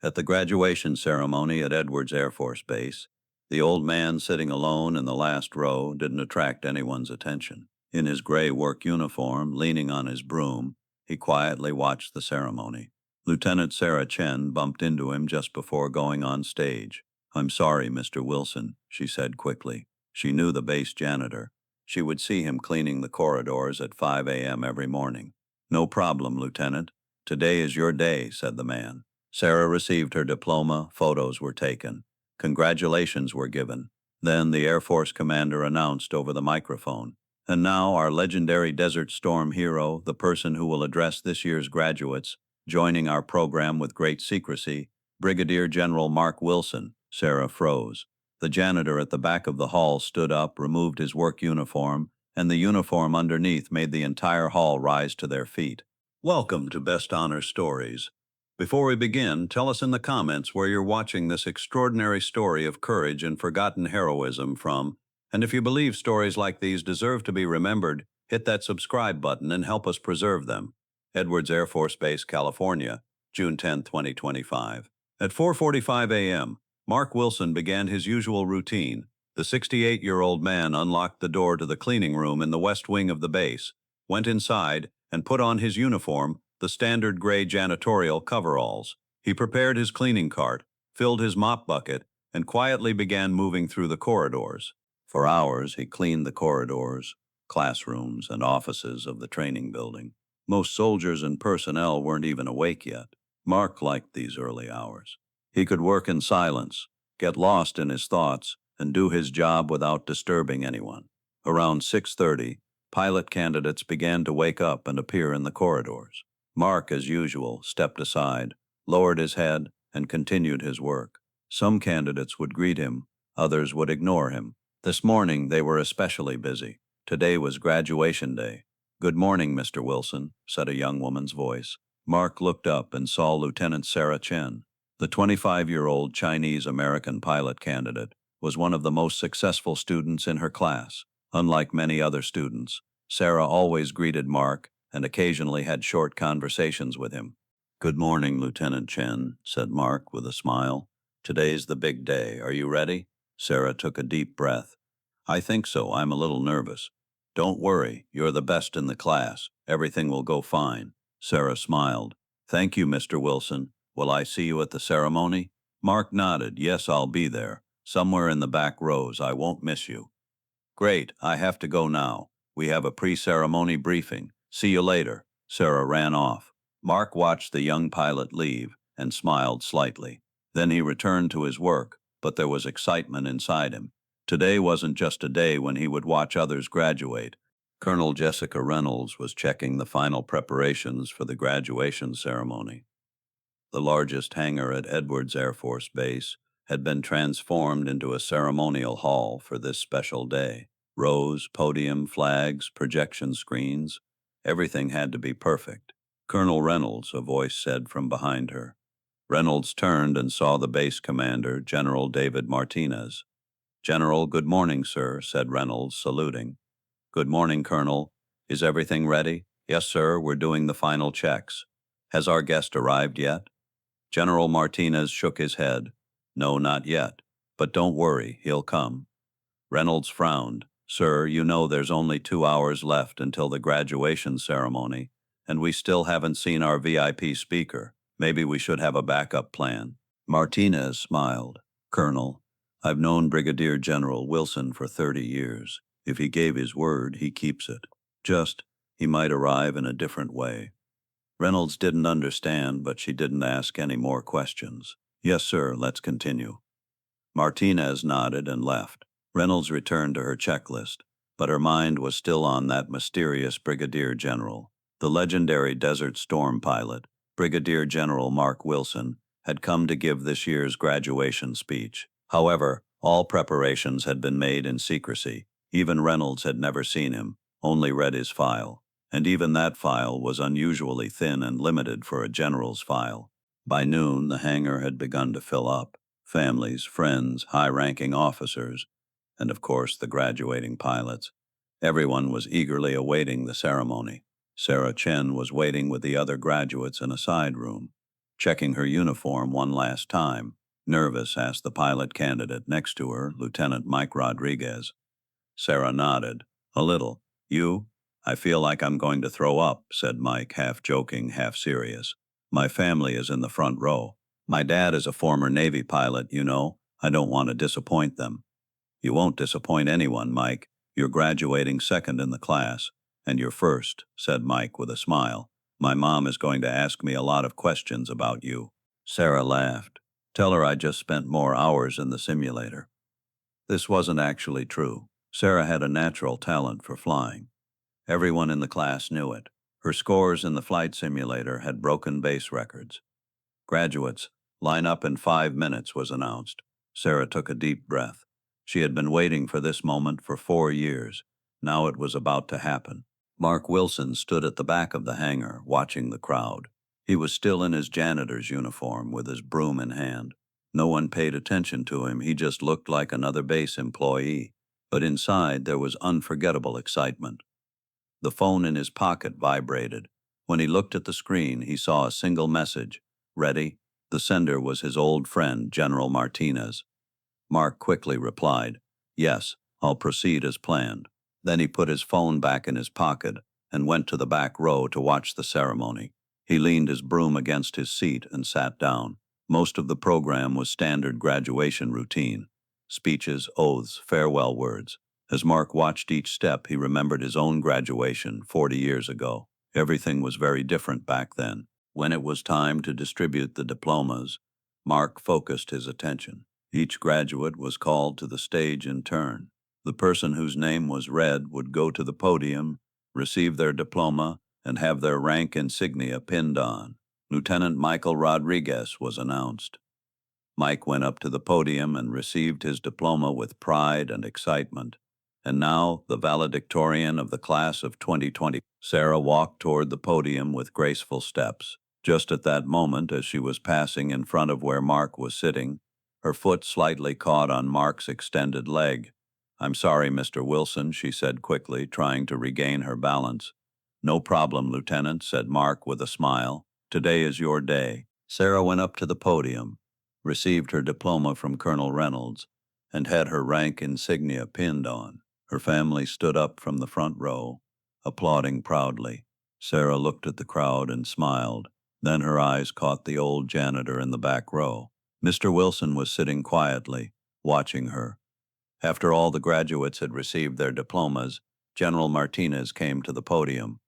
At the graduation ceremony at Edwards Air Force Base, the old man sitting alone in the last row didn't attract anyone's attention. In his gray work uniform, leaning on his broom, he quietly watched the ceremony. Lieutenant Sarah Chen bumped into him just before going on stage. "I'm sorry, Mr. Wilson," she said quickly. She knew the base janitor. She would see him cleaning the corridors at 5 a.m. every morning. "No problem, Lieutenant. Today is your day," said the man. Sarah received her diploma, photos were taken. Congratulations were given. Then the Air Force commander announced over the microphone, "And now our legendary Desert Storm hero, the person who will address this year's graduates, joining our program with great secrecy, Brigadier General Mark Wilson." Sarah froze. The janitor at the back of the hall stood up, removed his work uniform, and the uniform underneath made the entire hall rise to their feet. "Welcome to Best Honor Stories. Before we begin, tell us in the comments where you're watching this extraordinary story of courage and forgotten heroism from, and if you believe stories like these deserve to be remembered, hit that subscribe button and help us preserve them." Edwards Air Force Base, California, June 10, 2025. At 4:45 a.m., Mark Wilson began his usual routine. The 68-year-old man unlocked the door to the cleaning room in the west wing of the base, went inside, and put on his uniform, the standard gray janitorial coveralls. He prepared his cleaning cart, filled his mop bucket, and quietly began moving through the corridors. For hours, he cleaned the corridors, classrooms, and offices of the training building. Most soldiers and personnel weren't even awake yet. Mark liked these early hours. He could work in silence, get lost in his thoughts, and do his job without disturbing anyone. Around 6:30, pilot candidates began to wake up and appear in the corridors. Mark, as usual, stepped aside, lowered his head, and continued his work. Some candidates would greet him, others would ignore him. This morning they were especially busy. Today was graduation day. "Good morning, Mr. Wilson," said a young woman's voice. Mark looked up and saw Lieutenant Sarah Chen. The 25-year-old Chinese-American pilot candidate was one of the most successful students in her class. Unlike many other students, Sarah always greeted Mark and occasionally had short conversations with him. "Good morning, Lieutenant Chen," said Mark with a smile. "Today's the big day. Are you ready?" Sarah took a deep breath. "I think so. I'm a little nervous." "Don't worry. You're the best in the class. Everything will go fine." Sarah smiled. "Thank you, Mr. Wilson. Will I see you at the ceremony?" Mark nodded. "Yes, I'll be there. Somewhere in the back rows. I won't miss you." "Great. I have to go now. We have a pre-ceremony briefing. See you later." Sarah ran off. Mark watched the young pilot leave and smiled slightly. Then he returned to his work, but there was excitement inside him. Today wasn't just a day when he would watch others graduate. Colonel Jessica Reynolds was checking the final preparations for the graduation ceremony. The largest hangar at Edwards Air Force Base had been transformed into a ceremonial hall for this special day. Rows, podium, flags, projection screens, everything had to be perfect. "Colonel Reynolds," a voice said from behind her. Reynolds turned and saw the base commander, General David Martinez. "General, good morning, sir," said Reynolds, saluting. "Good morning, Colonel. Is everything ready?" "Yes, sir, we're doing the final checks." "Has our guest arrived yet?" General Martinez shook his head. "No, not yet. But don't worry, he'll come." Reynolds frowned. "Sir, you know there's only 2 hours left until the graduation ceremony, and we still haven't seen our VIP speaker. Maybe we should have a backup plan." Martinez smiled. "Colonel, I've known Brigadier General Wilson for 30 years. If he gave his word, he keeps it. Just, he might arrive in a different way." Reynolds didn't understand, but she didn't ask any more questions. "Yes, sir, let's continue." Martinez nodded and left. Reynolds returned to her checklist, but her mind was still on that mysterious Brigadier General. The legendary Desert Storm pilot, Brigadier General Mark Wilson, had come to give this year's graduation speech. However, all preparations had been made in secrecy. Even Reynolds had never seen him, only read his file. And even that file was unusually thin and limited for a general's file. By noon, the hangar had begun to fill up. Families, friends, high-ranking officers, and of course the graduating pilots. Everyone was eagerly awaiting the ceremony. Sarah Chen was waiting with the other graduates in a side room. checking her uniform one last time. Nervous, asked the pilot candidate next to her, Lieutenant Mike Rodriguez. Sarah nodded. A little. You? I feel like I'm going to throw up, said Mike, half joking, half serious. My family is in the front row. My dad is a former Navy pilot, you know. I don't want to disappoint them. You won't disappoint anyone, Mike. You're graduating second in the class. And you're first, said Mike with a smile. My mom is going to ask me a lot of questions about you. Sarah laughed. Tell her I just spent more hours in the simulator. This wasn't actually true. Sarah had a natural talent for flying. Everyone in the class knew it. Her scores in the flight simulator had broken base records. Graduates, line up in 5 minutes, was announced. Sarah took a deep breath. She had been waiting for this moment for 4 years. Now it was about to happen. Mark Wilson stood at the back of the hangar, watching the crowd. He was still in his janitor's uniform, with his broom in hand. No one paid attention to him, he just looked like another base employee. But inside there was unforgettable excitement. The phone in his pocket vibrated. When he looked at the screen, he saw a single message. Ready? The sender was his old friend, General Martinez. Mark quickly replied, Yes, I'll proceed as planned. Then he put his phone back in his pocket and went to the back row to watch the ceremony. He leaned his broom against his seat and sat down. Most of the program was standard graduation routine. Speeches, oaths, farewell words. As Mark watched each step, he remembered his own graduation 40 years ago. Everything was very different back then. When it was time to distribute the diplomas, Mark focused his attention. Each graduate was called to the stage in turn. The person whose name was read would go to the podium, receive their diploma, and have their rank insignia pinned on. Lieutenant Michael Rodriguez was announced. Mike went up to the podium and received his diploma with pride and excitement. And now, the valedictorian of the class of 2020. Sarah walked toward the podium with graceful steps. Just at that moment, as she was passing in front of where Mark was sitting, her foot slightly caught on Mark's extended leg. I'm sorry, Mr. Wilson, she said quickly, trying to regain her balance. No problem, Lieutenant, said Mark with a smile. Today is your day. Sarah went up to the podium, received her diploma from Colonel Reynolds, and had her rank insignia pinned on. Her family stood up from the front row, applauding proudly. Sarah looked at the crowd and smiled. Then her eyes caught the old janitor in the back row. Mr. Wilson was sitting quietly, watching her. After all the graduates had received their diplomas, General Martinez came to the podium.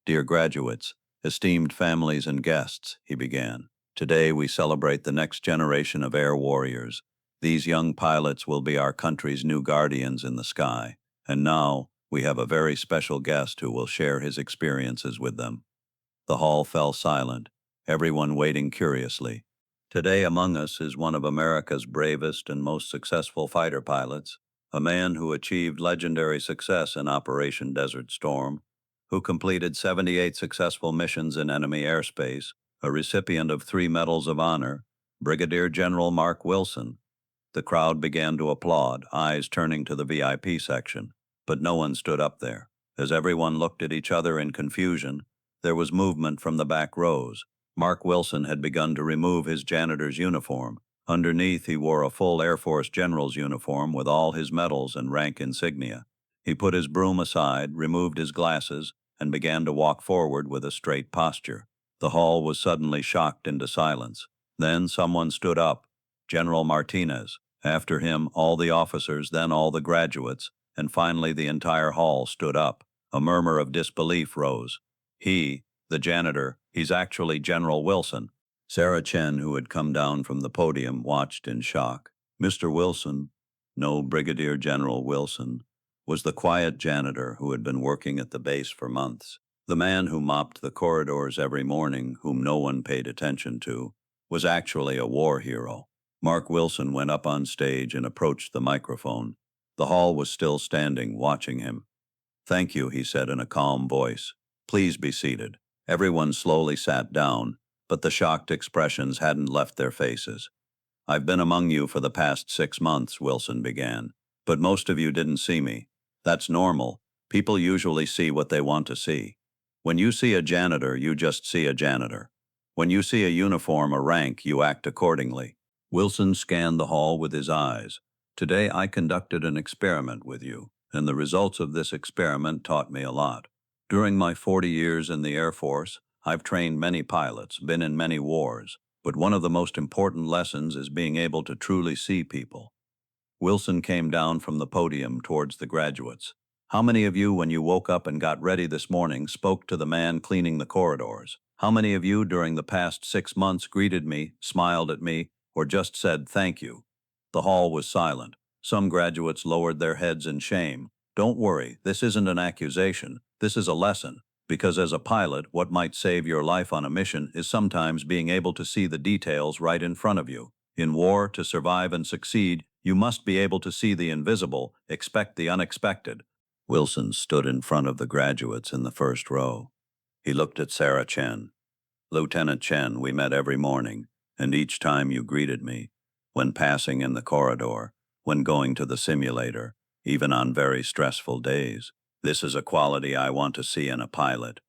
Dear graduates, esteemed families and guests, he began. Today we celebrate the next generation of air warriors. These young pilots will be our country's new guardians in the sky. And now, we have a very special guest who will share his experiences with them. The hall fell silent, everyone waiting curiously. Today among us is one of America's bravest and most successful fighter pilots, a man who achieved legendary success in Operation Desert Storm, who completed 78 successful missions in enemy airspace, a recipient of 3 Medals of Honor, Brigadier General Mark Wilson. The crowd began to applaud, eyes turning to the VIP section. But no one stood up there. As everyone looked at each other in confusion, there was movement from the back rows. Mark Wilson had begun to remove his janitor's uniform. Underneath, he wore a full Air Force general's uniform with all his medals and rank insignia. He put his broom aside, removed his glasses, and began to walk forward with a straight posture. The hall was suddenly shocked into silence. Then someone stood up, General Martinez. After him, all the officers, then all the graduates, and finally the entire hall stood up. A murmur of disbelief rose. He, the janitor, he's actually General Wilson. Sarah Chen, who had come down from the podium, watched in shock. Mr. Wilson, no Brigadier General Wilson, was the quiet janitor who had been working at the base for months. The man who mopped the corridors every morning, whom no one paid attention to, was actually a war hero. Mark Wilson went up on stage and approached the microphone. The hall was still standing, watching him. Thank you, he said in a calm voice. Please be seated. Everyone slowly sat down, but the shocked expressions hadn't left their faces. I've been among you for the past 6 months, Wilson began, but most of you didn't see me. That's normal. People usually see what they want to see. When you see a janitor, you just see a janitor. When you see a uniform or rank, you act accordingly. Wilson scanned the hall with his eyes. Today I conducted an experiment with you, and the results of this experiment taught me a lot. During my 40 years in the Air Force, I've trained many pilots, been in many wars, but one of the most important lessons is being able to truly see people. Wilson came down from the podium towards the graduates. How many of you, when you woke up and got ready this morning, spoke to the man cleaning the corridors? How many of you during the past 6 months greeted me, smiled at me, or just said thank you? The hall was silent. Some graduates lowered their heads in shame. Don't worry, this isn't an accusation. This is a lesson. Because as a pilot, what might save your life on a mission is sometimes being able to see the details right in front of you. In war, to survive and succeed, you must be able to see the invisible, expect the unexpected. Wilson stood in front of the graduates in the first row. He looked at Sarah Chen. Lieutenant Chen, we met every morning, and each time you greeted me, when passing in the corridor, when going to the simulator, even on very stressful days. This is a quality I want to see in a pilot.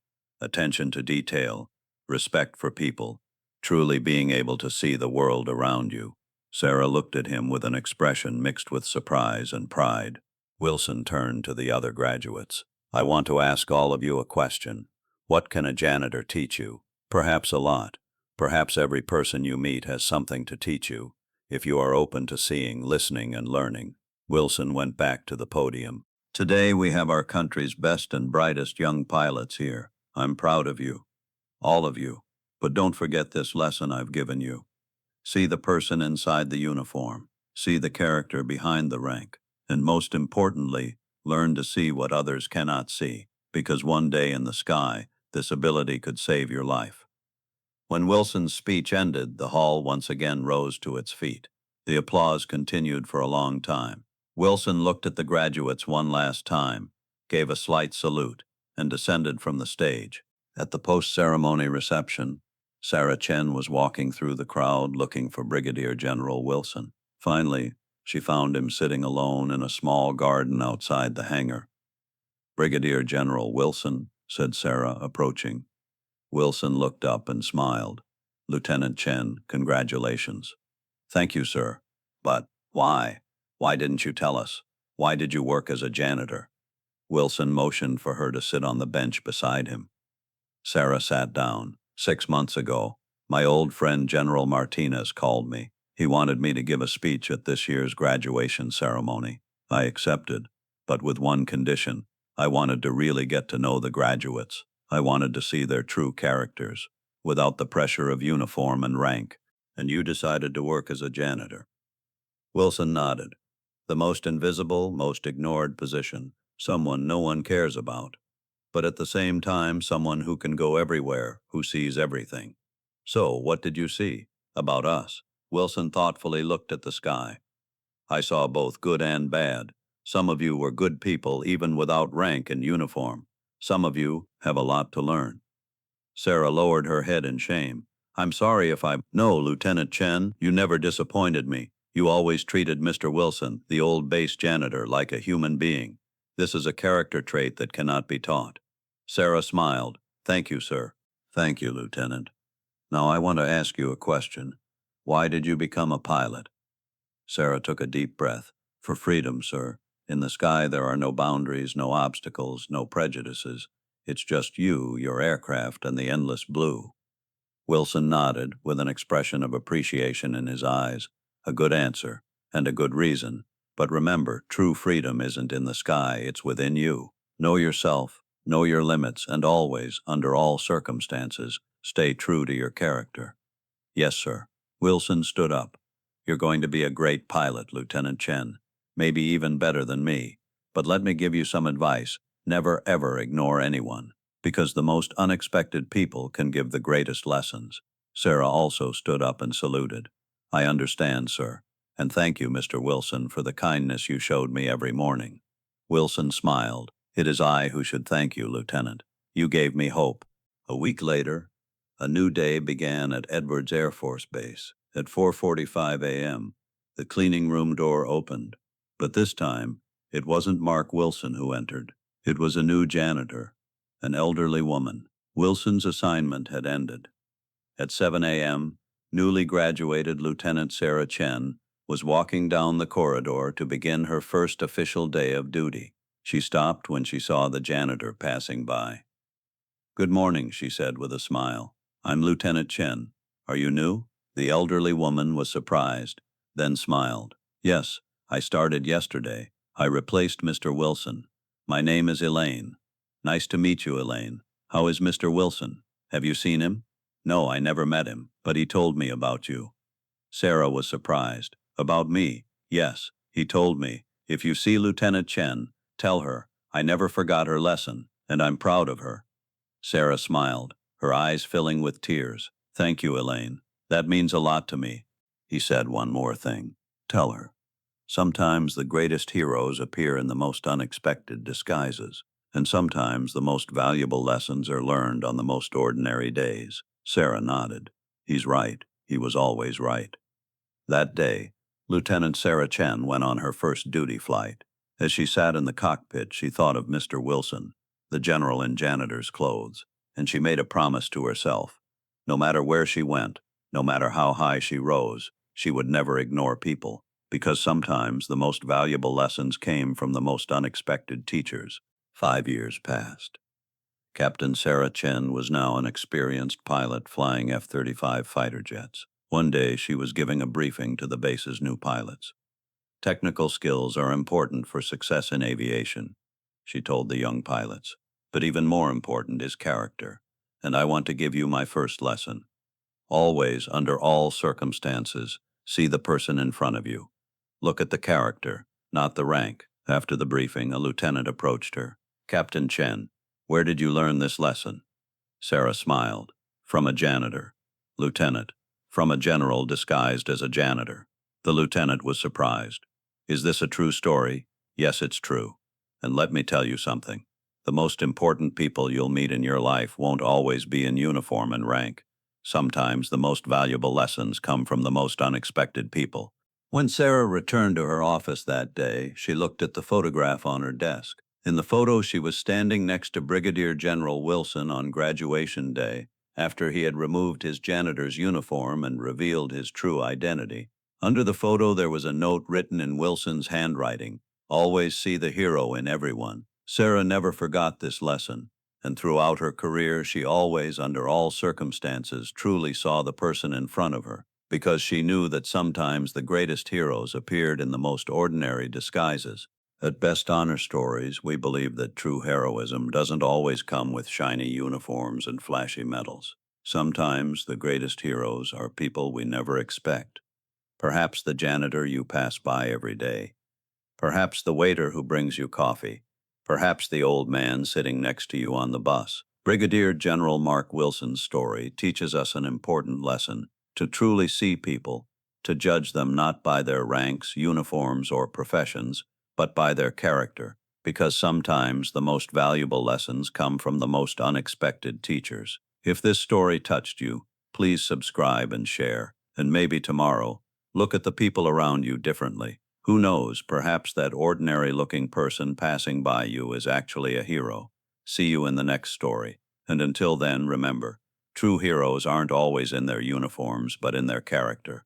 Attention to detail, respect for people, truly being able to see the world around you. Sarah looked at him with an expression mixed with surprise and pride. Wilson turned to the other graduates. I want to ask all of you a question. What can a janitor teach you? Perhaps a lot. Perhaps every person you meet has something to teach you, if you are open to seeing, listening, and learning. Wilson went back to the podium. Today we have our country's best and brightest young pilots here. I'm proud of you, all of you. But don't forget this lesson I've given you. See the person inside the uniform. See the character behind the rank. And most importantly, learn to see what others cannot see, because one day in the sky, this ability could save your life. When Wilson's speech ended, the hall once again rose to its feet. The applause continued for a long time. Wilson looked at the graduates one last time, gave a slight salute, and descended from the stage. At the post-ceremony reception, Sarah Chen was walking through the crowd looking for Brigadier General Wilson. Finally, she found him sitting alone in a small garden outside the hangar. Brigadier General Wilson, said Sarah, approaching. Wilson looked up and smiled. Lieutenant Chen, congratulations. Thank you, sir. But why? Why didn't you tell us? Why did you work as a janitor? Wilson motioned for her to sit on the bench beside him. Sarah sat down. 6 months ago, my old friend General Martinez called me. He wanted me to give a speech at this year's graduation ceremony. I accepted, but with one condition. I wanted to really get to know the graduates. I wanted to see their true characters, without the pressure of uniform and rank. And you decided to work as a janitor. Wilson nodded. The most invisible, most ignored position. Someone no one cares about. But at the same time, someone who can go everywhere, who sees everything. So, what did you see? About us? Wilson thoughtfully looked at the sky. I saw both good and bad. Some of you were good people even without rank and uniform. Some of you have a lot to learn. Sarah lowered her head in shame. I'm sorry if I... No, Lieutenant Chen, you never disappointed me. You always treated Mr. Wilson, the old base janitor, like a human being. This is a character trait that cannot be taught. Sarah smiled. Thank you, sir. Thank you, Lieutenant. Now I want to ask you a question. Why did you become a pilot? Sarah took a deep breath. For freedom, sir. In the sky there are no boundaries, no obstacles, no prejudices. It's just you, your aircraft, and the endless blue. Wilson nodded, with an expression of appreciation in his eyes. A good answer, and a good reason. But remember, true freedom isn't in the sky, it's within you. Know yourself, know your limits, and always, under all circumstances, stay true to your character. Yes, sir. Wilson stood up. You're going to be a great pilot, Lieutenant Chen. Maybe even better than me. But let me give you some advice. Never ever ignore anyone, because the most unexpected people can give the greatest lessons. Sarah also stood up and saluted. I understand, sir. And thank you, Mr. Wilson, for the kindness you showed me every morning. Wilson smiled. It is I who should thank you, Lieutenant. You gave me hope. A week later, a new day began at Edwards Air Force Base. At 4:45 a.m., the cleaning room door opened. But this time, it wasn't Mark Wilson who entered. It was a new janitor, an elderly woman. Wilson's assignment had ended, At 7 a.m., newly graduated Lieutenant Sarah Chen was walking down the corridor to begin her first official day of duty. She stopped when she saw the janitor passing by. "Good morning," she said with a smile. "I'm Lieutenant Chen. Are you new?" The elderly woman was surprised, then smiled. "Yes, I started yesterday. I replaced Mr. Wilson. My name is Elaine." "Nice to meet you, Elaine. How is Mr. Wilson? Have you seen him?" "No, I never met him, but he told me about you." Sarah was surprised. "About me?" "Yes, he told me. If you see Lieutenant Chen, tell her I never forgot her lesson, and I'm proud of her." Sarah smiled, her eyes filling with tears. "Thank you, Elaine. That means a lot to me." He said one more thing. "Tell her. Sometimes the greatest heroes appear in the most unexpected disguises, and sometimes the most valuable lessons are learned on the most ordinary days." Sarah nodded. He's right. He was always right. That day, Lieutenant Sarah Chen went on her first duty flight. As she sat in the cockpit, she thought of Mr. Wilson, the general in janitor's clothes, and she made a promise to herself. No matter where she went, no matter how high she rose, she would never ignore people, because sometimes the most valuable lessons came from the most unexpected teachers. 5 years passed. Captain Sarah Chen was now an experienced pilot flying F-35 fighter jets. One day she was giving a briefing to the base's new pilots. "Technical skills are important for success in aviation," she told the young pilots. "But even more important is character, and I want to give you my first lesson. Always, under all circumstances, see the person in front of you. Look at the character, not the rank." After the briefing, a lieutenant approached her. "Captain Chen, where did you learn this lesson?" Sarah smiled. "From a janitor." "Lieutenant, from a general disguised as a janitor." The lieutenant was surprised. "Is this a true story?" "Yes, it's true. And let me tell you something. The most important people you'll meet in your life won't always be in uniform and rank. Sometimes the most valuable lessons come from the most unexpected people." When Sarah returned to her office that day, she looked at the photograph on her desk. In the photo, she was standing next to Brigadier General Wilson on graduation day, after he had removed his janitor's uniform and revealed his true identity. Under the photo, there was a note written in Wilson's handwriting: "Always see the hero in everyone." Sarah never forgot this lesson, and throughout her career, she always, under all circumstances, truly saw the person in front of her, because she knew that sometimes the greatest heroes appeared in the most ordinary disguises. At Best Honor Stories, we believe that true heroism doesn't always come with shiny uniforms and flashy medals. Sometimes the greatest heroes are people we never expect. Perhaps the janitor you pass by every day. Perhaps the waiter who brings you coffee. Perhaps the old man sitting next to you on the bus. Brigadier General Mark Wilson's story teaches us an important lesson: to truly see people, to judge them not by their ranks, uniforms, or professions, but by their character, because sometimes the most valuable lessons come from the most unexpected teachers. If this story touched you, please subscribe and share, and maybe tomorrow, look at the people around you differently. Who knows, perhaps that ordinary-looking person passing by you is actually a hero. See you in the next story. And until then, remember, true heroes aren't always in their uniforms, but in their character.